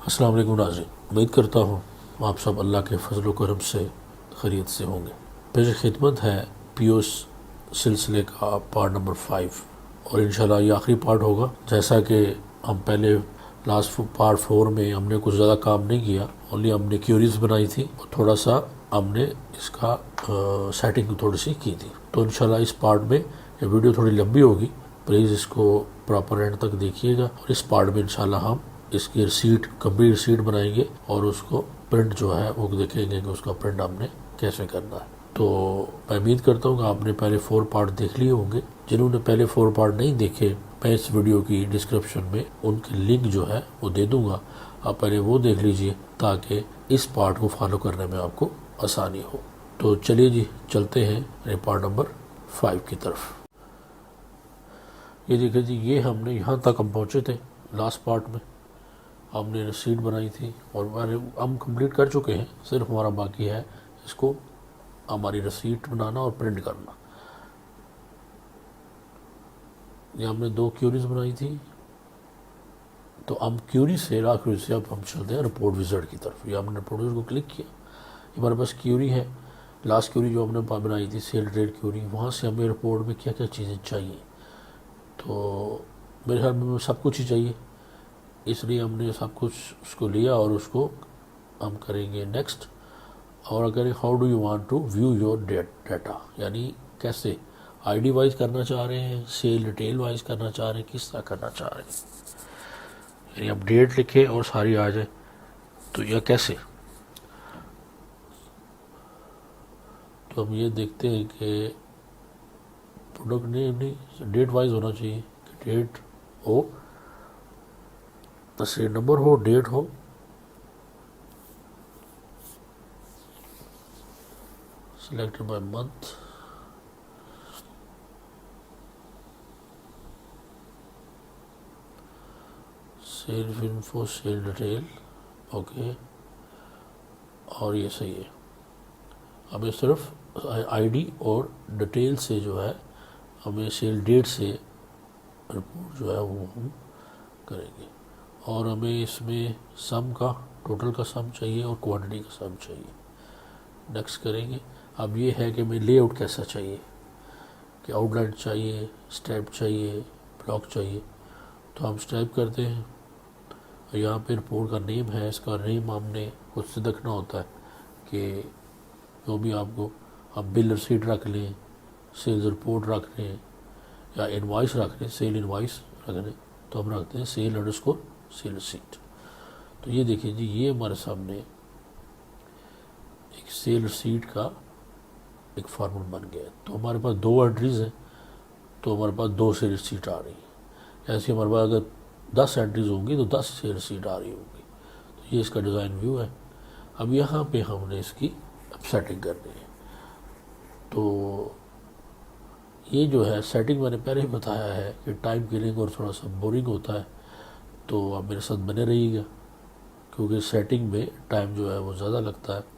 अस्सलाम वालेकुम नाज़रीन, उम्मीद करता हूँ आप सब अल्लाह के फजल करम से खैरियत से होंगे। पेश खिदमत है पीओस सिलसिले का पार्ट नंबर 5 और इंशाल्लाह ये आखिरी पार्ट होगा। जैसा कि हम पहले लास्ट पार्ट 4 में हमने कुछ ज़्यादा काम नहीं किया, ओनली हमने क्यूरीज बनाई थी और थोड़ा सा हमने इसका सेटिंग थोड़ी सी की थी। तो इंशाल्लाह इस पार्ट में ये वीडियो थोड़ी लंबी होगी, प्लीज़ इसको प्रॉपर एंड तक देखिएगा। और इस पार्ट में इंशाल्लाह हम इसकी रिसीट कंप्लीट रिसीट बनाएंगे और उसको प्रिंट जो है वो देखेंगे कि उसका प्रिंट हमने कैसे करना है। तो मैं उम्मीद करता हूँ कि आपने पहले 4 पार्ट देख लिए होंगे। जिन्होंने पहले 4 पार्ट नहीं देखे, मैं इस वीडियो की डिस्क्रिप्शन में उनकी लिंक जो है वो दे दूँगा, आप पहले वो देख लीजिए ताकि इस पार्ट को फॉलो करने में आपको आसानी हो। तो चलिए जी, चलते हैं पार्ट नंबर 5 की तरफ। ये देखिए जी, ये हमने यहाँ तक हम पहुँचे थे। लास्ट पार्ट में हमने रिसीट बनाई थी और हम कंप्लीट कर चुके हैं, सिर्फ हमारा बाकी है इसको हमारी रसीट बनाना और प्रिंट करना। ये हमने 2 क्यूरीज बनाई थी, तो हम क्यूरी से अब हम चलते हैं रिपोर्ट विज़ार्ड की तरफ। ये हमने रिपोर्ट विज़ार्ड को क्लिक किया, हमारे पास क्यूरी है। लास्ट क्यूरी जो हमने बनाई थी सेल ट्रेड क्यूरी, वहाँ से हमें रिपोर्ट में क्या क्या चीज़ें चाहिए। तो मेरे ख्याल में सब कुछ ही चाहिए, इसलिए हमने सब कुछ उसको लिया और उसको हम करेंगे नेक्स्ट। और अगर how do you want to view your data, यानी कैसे आईडी वाइज करना चाह रहे हैं, सेल डिटेल वाइज करना चाह रहे हैं, किस तरह करना चाह रहे हैं, यानी आप डेट लिखे और सारी आ जाए, तो यह कैसे। तो हम ये देखते हैं कि प्रोडक्ट नहीं डेट वाइज होना चाहिए कि डेट हो, सेल नंबर हो, डेट हो, selected by month, sale info, sale detail, okay. और ये सही है, हमें सिर्फ आईडी और डिटेल से जो है हमें सेल डेट से रिपोर्ट जो है वो हम करेंगे। और हमें इसमें सम का, टोटल का सम चाहिए और क्वांटिटी का सम चाहिए। नेक्स्ट करेंगे। अब ये है कि हमें लेआउट कैसा चाहिए, कि आउटलाइन चाहिए, स्टेप चाहिए, ब्लॉक चाहिए। तो हम स्टेप करते हैं, यहाँ पे रिपोर्ट का नेम है, इसका नेम हमने खुद से रखना होता है कि जो भी आपको, आप बिल रसीट रख लें, सेल्स रिपोर्ट रख लें या इनवाइस रख लें, सेल इनवाइस रख लें, तो हम रखते हैं सेल अंडरस्कोर सेल रसीट। तो ये देखिए जी, ये हमारे सामने एक सेल रसीट का एक फार्मूल बन गया। तो हमारे पास 2 एंट्रीज हैं, तो हमारे पास 2 सेल रसीट आ रही है। ऐसे हमारे पास अगर 10 एंट्रीज होंगी तो 10 सेल रसीट आ रही होंगी। तो ये इसका डिज़ाइन व्यू है। अब यहाँ पे हमने इसकी अब सेटिंग करनी है। तो ये जो है सेटिंग मैंने पहले ही बताया है कि टाइम किलिंग और थोड़ा सा बोरिंग होता है, तो आप मेरे साथ बने रहिएगा क्योंकि सेटिंग में टाइम जो है वो ज़्यादा लगता है।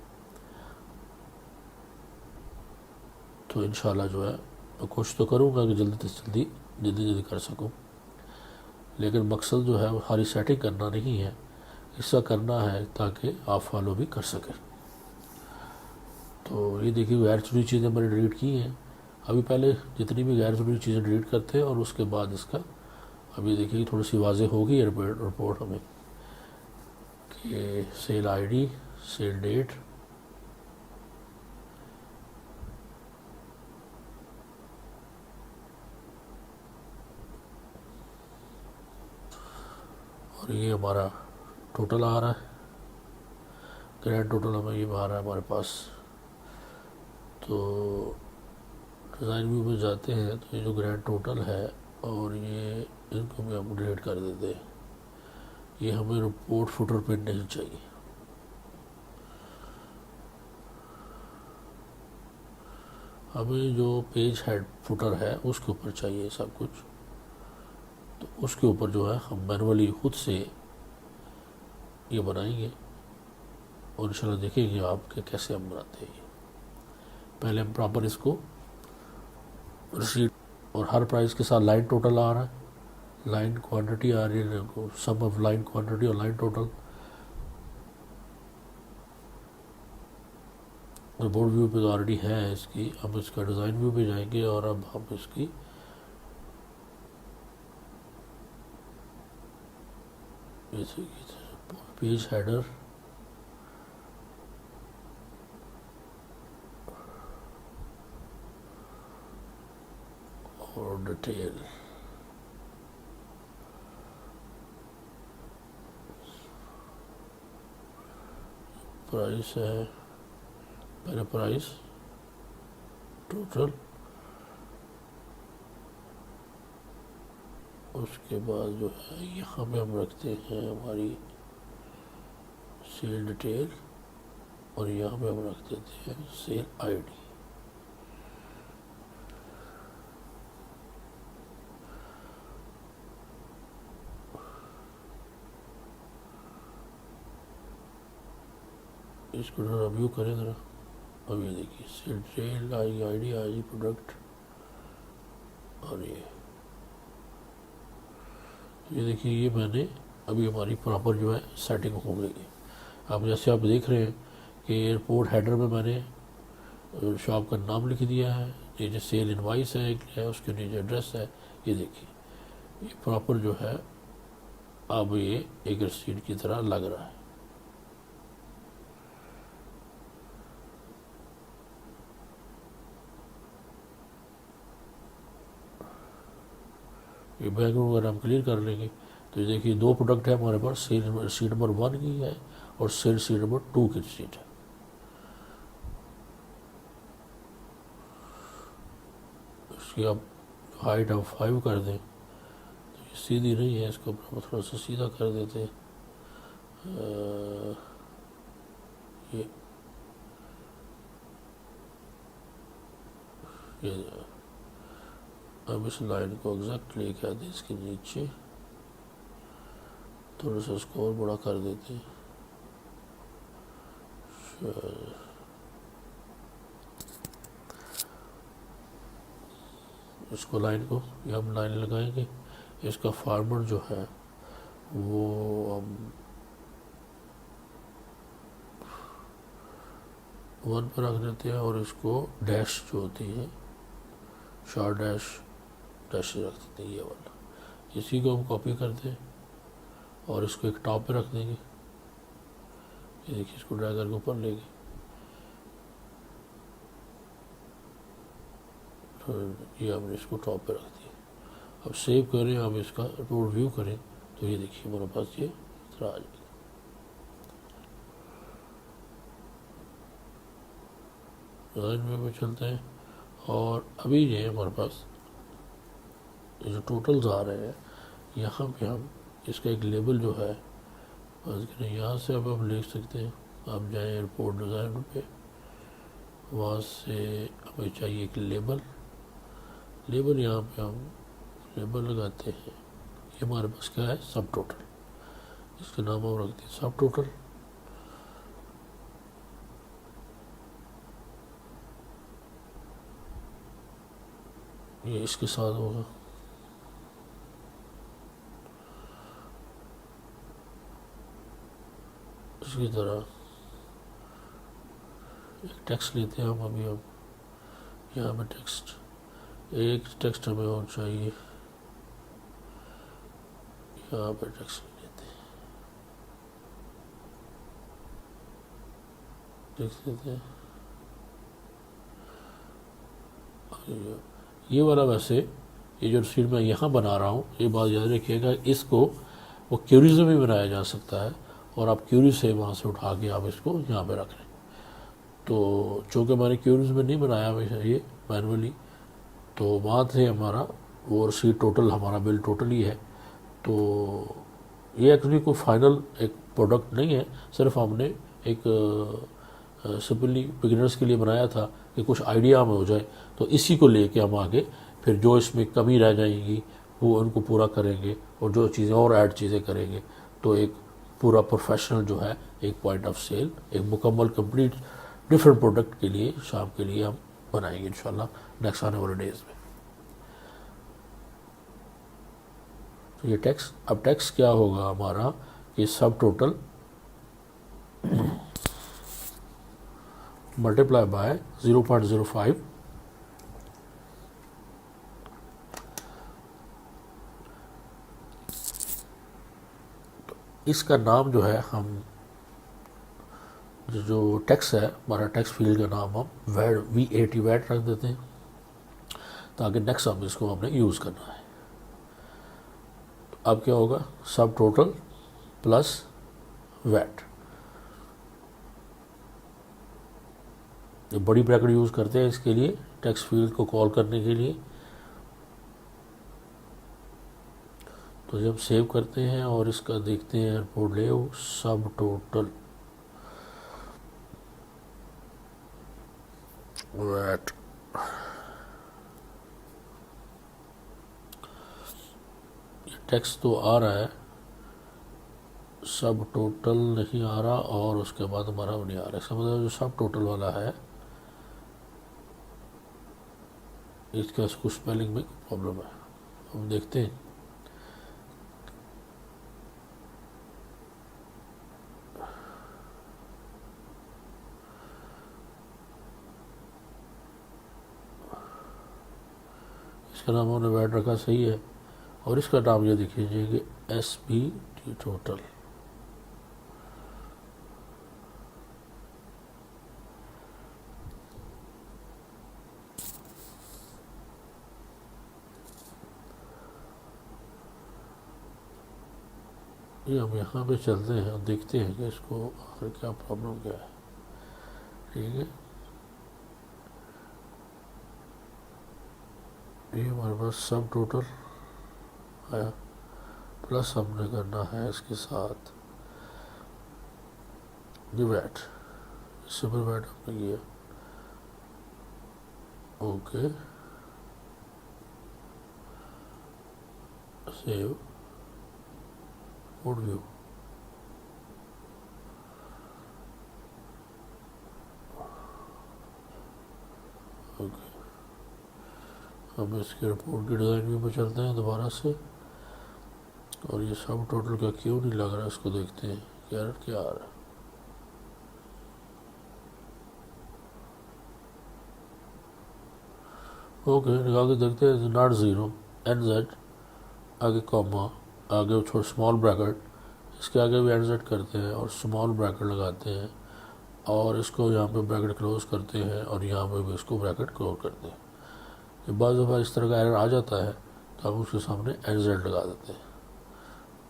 तो इंशाल्लाह जो है मैं कोशिश तो करूँगा कि जल्दी से जल्दी कर सकूँ, लेकिन मकसद जो है वो सारी सेटिंग करना नहीं है, इसका करना है ताकि आप फॉलो भी कर सकें। तो ये देखिए, गैर ज़रूरी चीज़ें मैंने डिलीट की हैं। अभी पहले जितनी भी गैर ज़रूरी चीज़ें डिलीट करते हैं और उसके बाद इसका अभी देखिए थोड़ी सी वाज़े होगी रिपोर्ट हमें कि सेल आईडी, सेल डेट, और ये हमारा टोटल आ रहा है, ग्रैंड टोटल हमें ये आ रहा है हमारे पास। तो डिज़ाइन व्यू में जाते हैं, तो ये जो ग्रैंड टोटल है और ये इनको भी हम डिलीट कर देते हैं। ये हमें रिपोर्ट फुटर पे नहीं चाहिए। हमें जो पेज हेड फुटर है उसके ऊपर चाहिए सब कुछ। तो उसके ऊपर जो है हम मैनुअली खुद से ये बनाएंगे और इंशाल्लाह देखेंगे आप कि कैसे हम बनाते हैं। पहले हम प्रॉपर इसको रिसीट और हर प्राइस के साथ लाइन टोटल आ रहा है, लाइन क्वांटिटी आ रही है, सम ऑफ लाइन क्वांटिटी और लाइन टोटल। रिपोर्ट व्यू पे तो ऑलरेडी है इसकी। हम इसका डिज़ाइन व्यू पे जाएंगे और अब हम इसकी पेज हेडर और डिटेल, प्राइस है, पहले प्राइस टोटल, उसके बाद जो है यहाँ पे हम रखते हैं हमारी सेल डिटेल और यहाँ पे हम रख देते हैं सेल आईडी। इसको थोड़ा व्यू करें ज़रा। अब ये देखिए sale detail ID ID product और ये देखिए ये मैंने अभी हमारी प्रॉपर जो है सेटिंग हो गई है। अब जैसे आप देख रहे हैं कि एयरपोर्ट हेडर में मैंने शॉप का नाम लिख दिया है, नीचे सेल इनवाइस है उसके नीचे एड्रेस है। ये देखिए ये प्रॉपर जो है अब ये एक रसीद की तरह लग रहा है। ये बैकग्राउंड वगैरह हम क्लियर कर लेंगे। तो ये देखिए दो प्रोडक्ट है हमारे पास, सेल शीट नंबर 1 की है और सेल शीट नंबर 2 की शीट है। इसकी आप हाइट हम 5 कर दें तो ये सीधी नहीं है, इसको थोड़ा सा सीधा कर देते हैं। ये अब इस लाइन को एग्जैक्टली कह दें, इसके नीचे थोड़ा सा इसको और बड़ा कर देते हैं। इसको लाइन को ये हम लाइन लगाएंगे। इसका फार्मर जो है वो हम 1 पर रख देते हैं और इसको डैश जो होती है शॉर्ट डैश रख देते हैं ये वाला। इसी को हम कॉपी करते हैं और इसको एक टॉप पे रख देंगे। ये देखिए इसको ड्रैग करके ऊपर लेंगे, ये हमने इसको टॉप पे रख दिया। अब सेव करें, अब इसका रोड व्यू करें तो ये देखिए हमारे पास ये तरह आ जाएगा। डिज़ाइन व्यू में चलते हैं और अभी ये हमारे पास ये जो टोटल्स आ रहे हैं यहाँ पे हम इसका एक लेबल जो है बस करें, यहाँ से अब हम लिख सकते हैं। आप जाएँ एयरपोर्ट डिज़ाइन पे, वहाँ से हमें चाहिए एक लेबल। यहाँ पे हम लेबल लगाते हैं। ये हमारे पास क्या है, सब टोटल। इसका नाम हम रखते हैं सब टोटल। ये इसके साथ होगा। इसकी तरह एक टेक्स्ट लेते हैं हम। अभी हम यहाँ पे एक टेक्स्ट हमें और चाहिए, यहाँ पे टेक्स्ट लेते हैं, देख लेते हैं। ये वाला वैसे ये जो सीट मैं यहाँ बना रहा हूँ, ये बात याद रखिएगा, इसको वो क्यूरीज में भी बनाया जा सकता है और आप क्यूरीज से वहाँ से उठा के आप इसको यहाँ पे रख लें। तो चूँकि मैंने क्यूरीज में नहीं बनाया हमेशा ये मैनुअली, तो वहाँ से हमारा वो रसीद टोटल हमारा बिल टोटल ही है। तो ये एक्चुअली कोई फाइनल एक प्रोडक्ट नहीं है, सिर्फ हमने एक सिंपली बिगिनर्स के लिए बनाया था कि कुछ आइडिया हमें हो जाए। तो इसी को लेके हम आगे फिर जो इसमें कमी रह जाएंगी वो उनको पूरा करेंगे और जो चीज़ें और ऐड चीज़ें करेंगे। तो एक पूरा प्रोफेशनल जो है एक पॉइंट ऑफ सेल, एक मुकम्मल कंप्लीट डिफरेंट प्रोडक्ट के लिए शाम के लिए हम बनाएंगे इंशाल्लाह नेक्स्ट आने वाले डेज में। तो ये टेक्स्ट, अब टेक्स्ट क्या होगा हमारा कि सब टोटल मल्टीप्लाई बाय 0.05, इसका नाम जो है हम जो टेक्स्ट है हमारा टेक्स्ट फील्ड का नाम हम VAT वैट रख देते हैं, ताकि नेक्स्ट हम इसको हमने यूज़ करना है। अब क्या होगा, सब टोटल प्लस वैट। ये बड़ी ब्रैकेट यूज़ करते हैं इसके लिए, टेक्स्ट फील्ड को कॉल करने के लिए। तो जब सेव करते हैं और इसका देखते हैं रिपोर्ट ले, सब टोटल वैट, टेक्स्ट तो आ रहा है, सब टोटल नहीं आ रहा और उसके बाद हमारा नहीं आ रहा। इसका मतलब जो सब टोटल वाला है इसका कुछ स्पेलिंग में प्रॉब्लम है। हम देखते हैं, इसका नाम हमने वैट रखा सही है, और इसका नाम ये लिख लीजिए कि SBT टोटल। ये हम यहाँ पे चलते हैं और देखते हैं कि इसको आखिर क्या प्रॉब्लम क्या है। ठीक है, ये हमारे पास सब टोटल आया, प्लस हमने करना है इसके साथ ये वैट, सिंपल वैट हमने किया। Okay, save, code view. Okay, हम इसके रिपोर्ट की डिज़ाइन व्यू में चलते हैं दोबारा से, और ये सब टोटल का क्यों नहीं लग रहा इसको देखते हैं क्या क्या आ रहा है। ओके, निकाल के देखते हैं, नॉट ज़ीरो, NZ आगे कॉमा, आगे छोटा स्मॉल ब्रैकेट, इसके आगे भी NZ करते हैं और स्मॉल ब्रैकेट लगाते हैं, और इसको यहाँ पे ब्रैकेट क्लोज करते हैं और यहाँ पे भी इसको ब्रैकेट क्लोज करते हैं। जब बाज़ दफ़ा इस तरह का एरर आ जाता है तो हम उसके सामने NZ लगा देते हैं।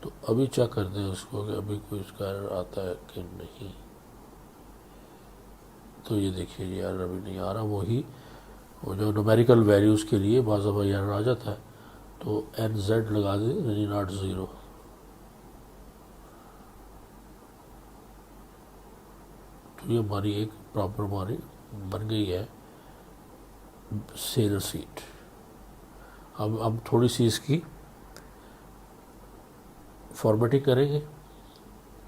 तो अभी चेक करते हैं उसको कि अभी कोई इसका एरर आता है कि नहीं। तो ये देखिए, ये एरर अभी नहीं आ रहा। वो जो न्यूमेरिकल वैल्यूज़ के लिए बाज़ दफ़ा एरर आ जाता है, तो NZ लगा दें, यानी नॉट ज़ीरो। तो ये हमारी एक प्रॉपर हमारी बन गई है सेल शीट। अब थोड़ी सी इसकी फॉर्मेटिंग करेंगे,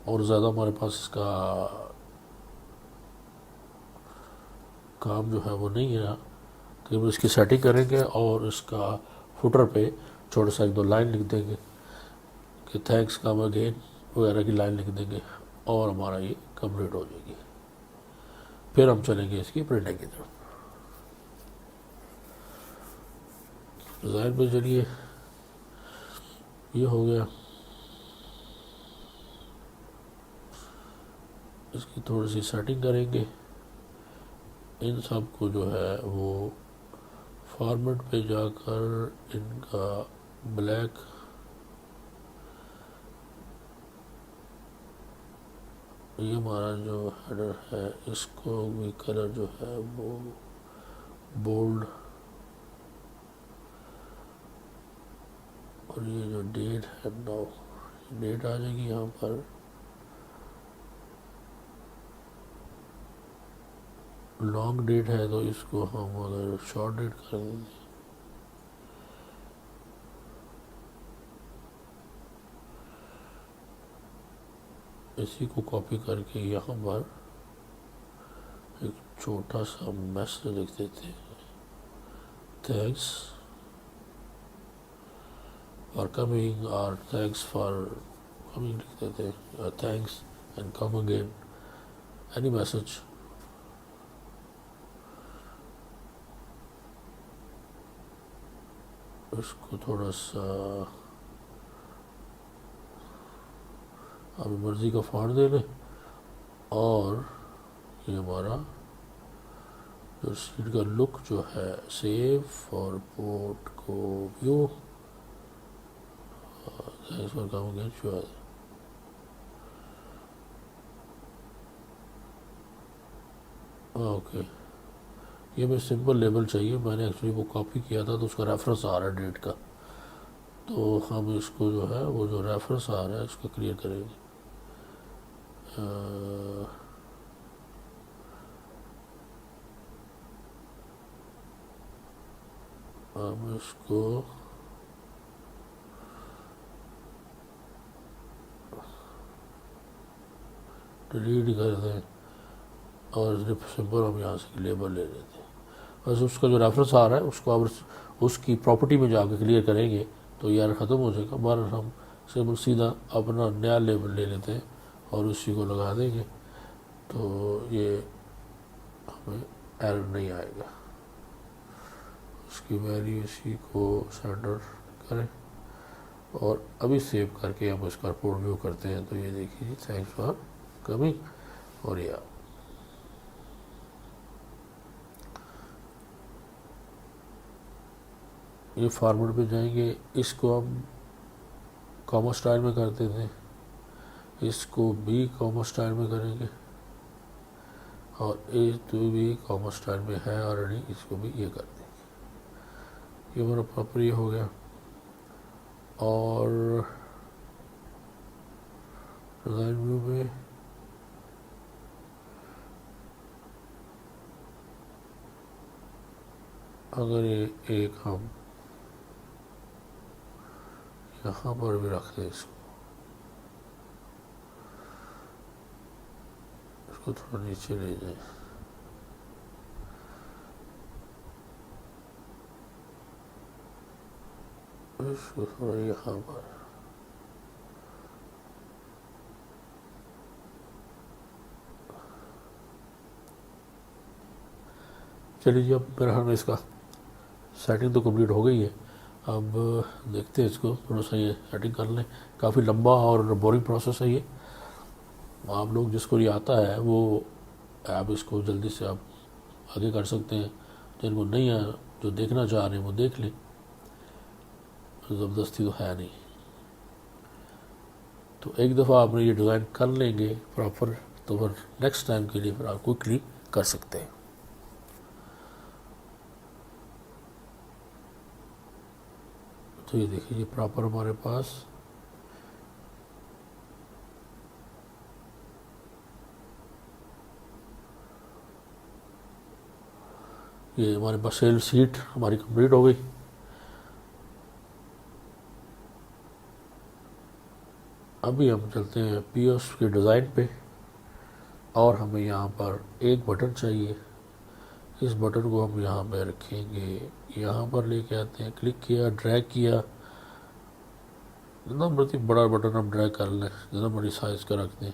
और ज़्यादा हमारे पास इसका काम जो है वो नहीं है, तो इसकी सेटिंग करेंगे और इसका फुटर पे छोटा सा 1-2 लाइन लिख देंगे कि थैंक्स कम अगेन वगैरह की लाइन लिख देंगे, और हमारा ये कंप्लीट हो जाएगी। फिर हम चलेंगे इसकी प्रिंटिंग की तरफ। डिज़ाइन पे चलिए, ये हो गया। इसकी थोड़ी सी सेटिंग करेंगे, इन सब को जो है वो फॉर्मेट पे जाकर इनका ब्लैक ये हमारा जो हेडर है इसको भी कलर जो है वो बोल्ड, और ये जो डेट है नाउ, डेट आ जाएगी यहाँ पर। लॉन्ग डेट है तो इसको हम अगर शॉर्ट डेट करेंगे, इसी को कॉपी करके यहाँ पर एक छोटा सा मैसेज लिख देते हैं, थैंक्स फॉर कमिंग, और थैंक्स फॉर कमिंग लिख देते हैं, thanks and come again, any message. इसको थोड़ा सा अपनी मर्ज़ी का फॉन्ट दे लें और ये हमारा जो शीट का लुक जो है सेव और पोर्ट को व्यू इस पर काम गया जो ओके। ये मैं सिंपल लेबल चाहिए, मैंने एक्चुअली वो कॉपी किया था तो उसका रेफरेंस आ रहा है डेट का, तो हम इसको जो है वो जो रेफरेंस आ रहा है इसको क्लियर करेंगे। हम इसको डिलीट कर दें और सिंपल हम यहाँ से लेबल ले लेते हैं। बस उसका जो रेफरेंस आ रहा है उसको अब उसकी प्रॉपर्टी में जाकर क्लियर करेंगे तो यार ख़त्म हो जाएगा। बार हम सिंपल सीधा अपना नया लेबल ले लेते हैं और उसी को लगा देंगे तो ये हमें एरर नहीं आएगा। उसकी वैल्यू इसी को सेंटर करें और अभी सेव करके हम इसका रिपोर्ट व्यू करते हैं तो ये देखिए थैंक्स फॉर कमिंग। और ये फॉर्मेट पे जाएंगे, इसको हम कॉमा स्टाइल में करते थे, इसको भी कॉमा स्टाइल में करेंगे और ये तो भी कॉमा स्टाइल में है ऑलरेडी, इसको भी ये कर देंगे। ये हमारा प्रॉपर ये हो गया। और डिज़ाइन व्यू में अगर ये एक हम यहाँ पर भी रख दें, इसको थोड़ा नीचे ले जाए, इसको थोड़ा यहाँ पर, चलिए जी अब मेरा हम इसका सेटिंग तो कंप्लीट हो गई है। अब देखते हैं इसको थोड़ा सा ये सेटिंग कर लें। काफ़ी लंबा और बोरिंग प्रोसेस है ये, आप लोग जिसको ये आता है वो आप इसको जल्दी से आप आगे कर सकते हैं, जिनको नहीं है जो देखना चाह रहे हैं वो देख लें, ज़बरदस्ती तो है नहीं। तो एक दफ़ा आपने ये डिज़ाइन कर लेंगे प्रॉपर तो फिर नेक्स्ट टाइम के लिए फिर आप क्विकली कर सकते हैं। तो ये देखिए ये प्रॉपर हमारे पास ये हमारे पास सेल सीट हमारी कंप्लीट हो गई। अभी हम चलते हैं पीओएस के डिज़ाइन पे और हमें यहाँ पर एक बटन चाहिए। इस बटन को हम यहाँ पे रखेंगे, यहाँ पर लेके आते हैं, क्लिक किया, ड्रैग किया, जितना मर्जी बड़ा बटन हम ड्रैग कर लें, जितना बड़ी साइज़ का रख दें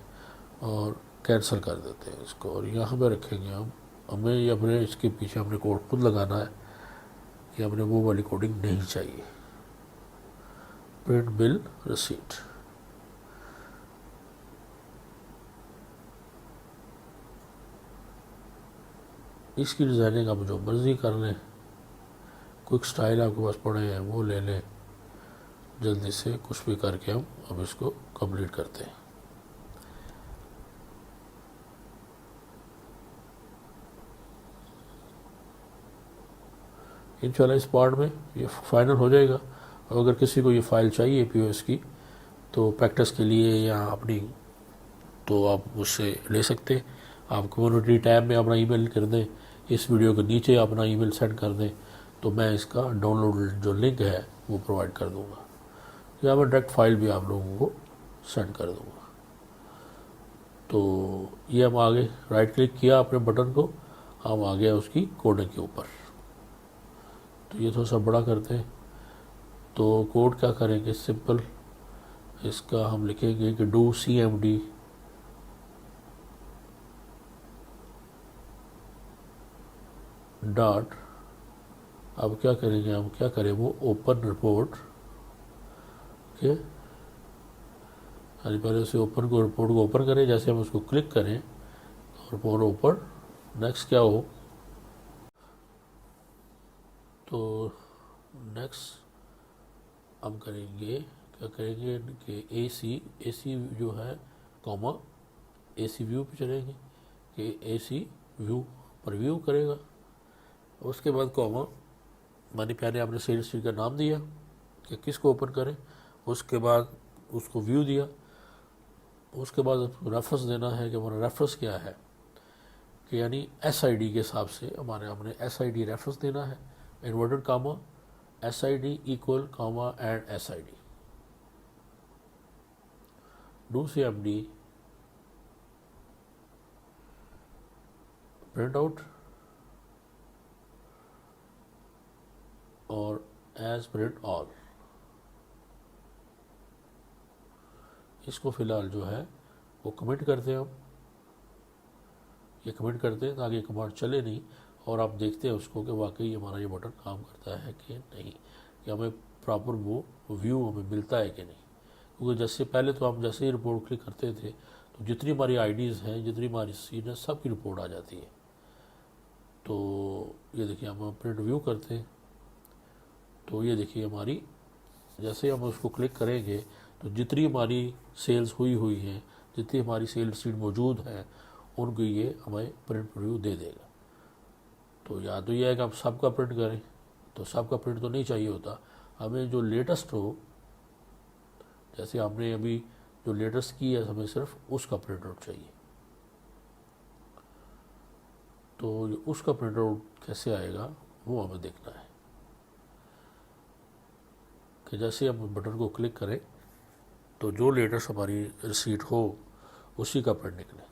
और कैंसिल कर देते हैं इसको और यहाँ पे रखेंगे हम। हमें ये अपने इसके पीछे अपने कोड खुद लगाना है कि हमें वो वाली कोडिंग नहीं चाहिए। प्रिंट बिल रिसीट, इसकी डिज़ाइनिंग आप जो मर्ज़ी कर लें, क्विक स्टाइल आपके पास पड़े हैं वो ले लें, जल्दी से कुछ भी करके हम अब इसको कंप्लीट करते हैं। इंशाल्लाह इस पार्ट में ये फाइनल हो जाएगा। और अगर किसी को ये फ़ाइल चाहिए पीओएस की तो प्रैक्टिस के लिए या अपनी तो आप मुझसे ले सकते हैं। आप कम्युनिटी टैब में अपना ईमेल कर दें, इस वीडियो के नीचे अपना ईमेल सेंड कर दें तो मैं इसका डाउनलोड जो लिंक है वो प्रोवाइड कर दूँगा या मैं डायरेक्ट फाइल भी आप लोगों को सेंड कर दूँगा। तो ये हम आगे राइट क्लिक किया अपने बटन को, हम आ गया उसकी कोडिंग के ऊपर। तो ये थोड़ा सा बड़ा करते हैं। तो कोड क्या करेंगे, सिंपल इसका हम लिखेंगे कि डू CMD डॉट अब क्या करेंगे, हम क्या करें, वो ओपन रिपोर्ट के पहले उसे ओपन को रिपोर्ट को ओपन करें। जैसे हम उसको क्लिक करें तो रिपोर्ट ओपन। नेक्स्ट क्या हो, तो नेक्स्ट हम करेंगे, क्या करेंगे कि ए सी जो है कॉमा ए सी व्यू पे चलेंगे कि ए सी व्यू पर व्यू करेगा। उसके बाद कॉमा मैंने पहले आपने सेल्स शीट का नाम दिया कि किसको ओपन करें, उसके बाद उसको व्यू दिया, उसके बाद रेफरेंस देना है कि हमारा रेफरेंस क्या है, कि यानी एस आई डी के हिसाब से हमने एस आई डी रेफरेंस देना है, inverted comma S I D equal comma and S I D. Do C M D print out और एज प्रिंट ऑल। इसको फिलहाल जो है वो कमेंट करते हैं हम, ये कमेंट करते हैं ताकि कमांड चले नहीं और आप देखते हैं उसको कि वाकई हमारा ये बटन काम करता है कि नहीं, कि हमें प्रॉपर वो व्यू हमें मिलता है कि नहीं। क्योंकि जैसे पहले तो हम जैसे ही रिपोर्ट क्लिक करते थे तो जितनी हमारी आईडीज़ हैं, जितनी हमारी सीट है, सब की रिपोर्ट आ जाती है। तो ये देखिए हम प्रिंट व्यू करते हैं तो ये देखिए हमारी, जैसे हम उसको क्लिक करेंगे तो जितनी हमारी सेल्स हुई हैं, जितनी हमारी सेल्स सीट मौजूद हैं, उनको ये हमें प्रिंट व्यू दे देगा। तो या तो ये है कि आप सबका प्रिंट करें, तो सबका प्रिंट तो नहीं चाहिए होता, हमें जो लेटेस्ट हो, जैसे हमने अभी जो लेटेस्ट की है हमें सिर्फ उसका प्रिंट आउट चाहिए। तो उसका प्रिंट आउट कैसे आएगा वो हमें देखना है, कि जैसे हम बटन को क्लिक करें तो जो लेटेस्ट हमारी रिसीट हो उसी का प्रिंट निकले।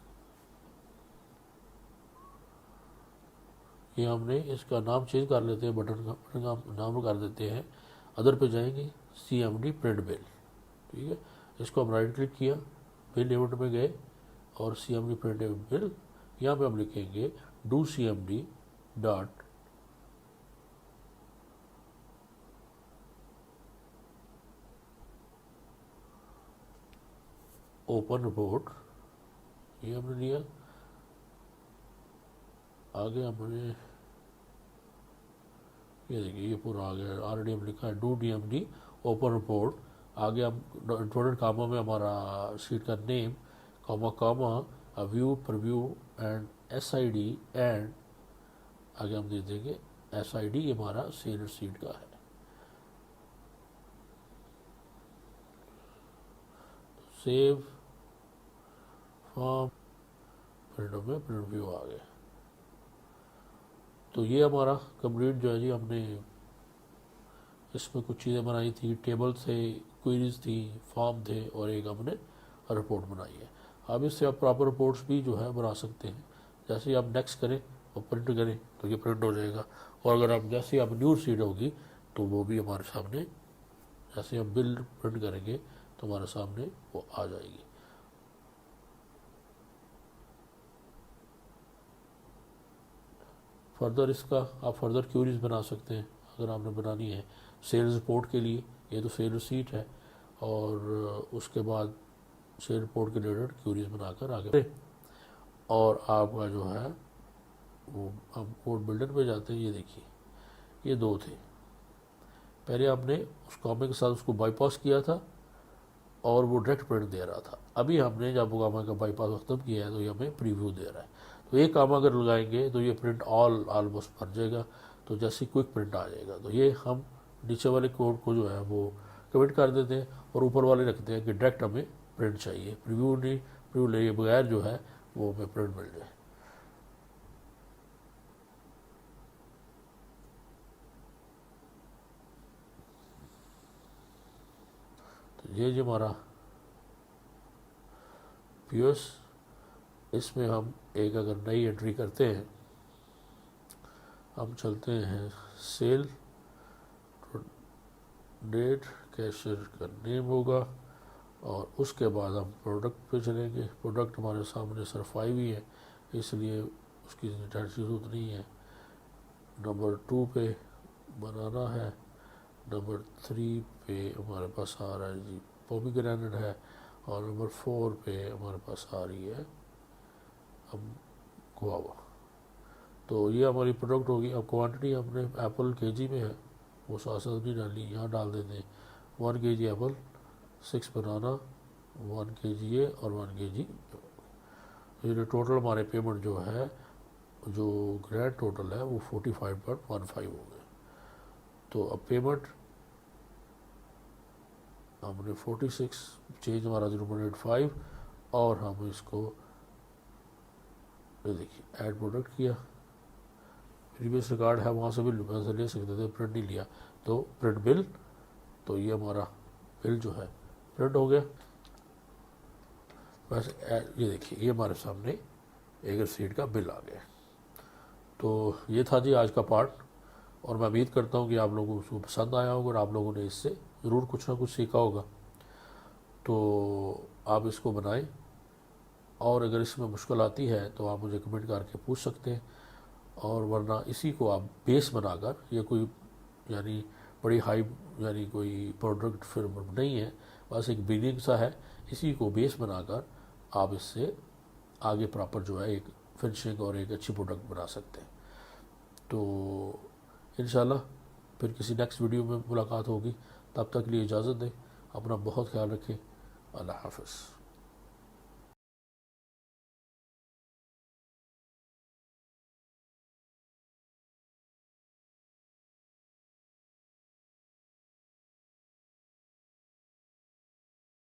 ये हमने इसका नाम चेंज कर लेते हैं, बटन का नाम कर देते हैं, अदर पे जाएंगे CMD प्रिंट बिल, ठीक है। इसको हम राइट क्लिक किया, बिल इवेंट में गए और CMD प्रिंट बिल, यहाँ पे हम लिखेंगे do CMD dot open report, ये हमने लिया। आगे हमने ये देखिए ये पूरा आ गया, ऑलरेडी हम लिखा है डू DMD ओपन रिपोर्ट। आगे हम इंटरनेट कामा में हमारा शीट का name comma comma view preview and SID and आगे हम दे देंगे SID, ये हमारा सेलर शीट का है। सेव फॉर्म प्रिंट में प्रिंट व्यू आ गया। तो ये हमारा कंप्लीट जो है जी, हमने इसमें कुछ चीज़ें बनाई थी, टेबल थे, क्वेरीज थी, फॉर्म थे और एक हमने रिपोर्ट बनाई है। अब इससे आप प्रॉपर रिपोर्ट्स भी जो है बना सकते हैं। जैसे ही आप नेक्स्ट करें और प्रिंट करें तो ये प्रिंट हो जाएगा, और अगर आप जैसे ही आप न्यू सीट होगी तो वो भी हमारे सामने, जैसे हम बिल प्रिंट करेंगे तो हमारे सामने वो आ जाएगी। फर्दर इसका आप फर्दर क्यूरीज बना सकते हैं अगर आपने बनानी है सेल्स रिपोर्ट के लिए। ये तो सेल रिसीट है और उसके बाद सेल रिपोर्ट के रिलेटेड क्यूरीज बनाकर आगे, और आपका जो है वो हम कोड बिल्डर पे जाते हैं। ये देखिए ये दो थे, पहले आपने उस कॉमा के साथ उसको बाईपास किया था और वो डायरेक्ट प्रिंट दे रहा था। अभी हमने जब वो कामा का बाईपास ख़त्म किया है तो ये हमें प्रीव्यू दे रहा है। तो एक काम अगर लगाएंगे तो ये प्रिंट ऑल ऑलमोस्ट भर जाएगा, तो जैसे क्विक प्रिंट आ जाएगा। तो ये हम नीचे वाले कोड को जो है वो कमेंट कर देते हैं और ऊपर वाले रखते हैं कि डायरेक्ट हमें प्रिंट चाहिए, प्रीव्यू नहीं, प्रीव्यू ले बगैर जो है वो हमें प्रिंट मिल जाए। तो ये जो हमारा POS, इसमें हम एक अगर नई एंट्री करते हैं, हम चलते हैं सेल डेट, कैशियर का नेम होगा और उसके बाद हम प्रोडक्ट पे चलेंगे। प्रोडक्ट हमारे सामने सिर्फ 5 ही है इसलिए उसकी जरूरत नहीं है। नंबर 2 पे बनाना है। नंबर 3 पे हमारे पास आ रहा है जी पोमीग्रेनेट है, और नंबर 4 पे हमारे पास आ रही है अब गुआवा। तो ये हमारी प्रोडक्ट होगी। अब क्वांटिटी हमने एप्पल केजी में है, वो साथ साथ नहीं डालनी, यहाँ डाल देते हैं 1 kg एप्पल, 6 बनाना, 1 kg ये और 1 kg। ये टोटल हमारे पेमेंट जो है, जो ग्रैंड टोटल है वो 45.15 हो गए। तो अब पेमेंट हमने 46 चेंज हमारा 0.85, और हम इसको ये देखिए ऐड प्रोडक्ट किया, प्रीवियस रिकॉर्ड है वहाँ से भी पैसे ले सकते थे, प्रिंट नहीं लिया तो प्रिंट बिल। तो ये हमारा बिल जो है प्रिंट हो गया। वैसे ये देखिए ये हमारे सामने एक रसीट का बिल आ गया। तो ये था जी आज का पार्ट, और मैं उम्मीद करता हूँ कि आप लोगों को पसंद आया होगा और आप लोगों ने इससे ज़रूर कुछ ना कुछ सीखा होगा। तो आप इसको बनाएं, और अगर इसमें मुश्किल आती है तो आप मुझे कमेंट करके पूछ सकते हैं, और वरना इसी को आप बेस बनाकर, ये कोई यानी बड़ी हाई यानी कोई प्रोडक्ट फिर नहीं है, बस एक बिगिनिंग सा है, इसी को बेस बनाकर आप इससे आगे प्रॉपर जो है एक फिनिशिंग और एक अच्छी प्रोडक्ट बना सकते हैं। तो इंशाल्लाह फिर किसी नेक्स्ट वीडियो में मुलाकात होगी, तब तक के लिए इजाज़त दें, अपना बहुत ख्याल रखें, अल्लाह हाफ़िज़।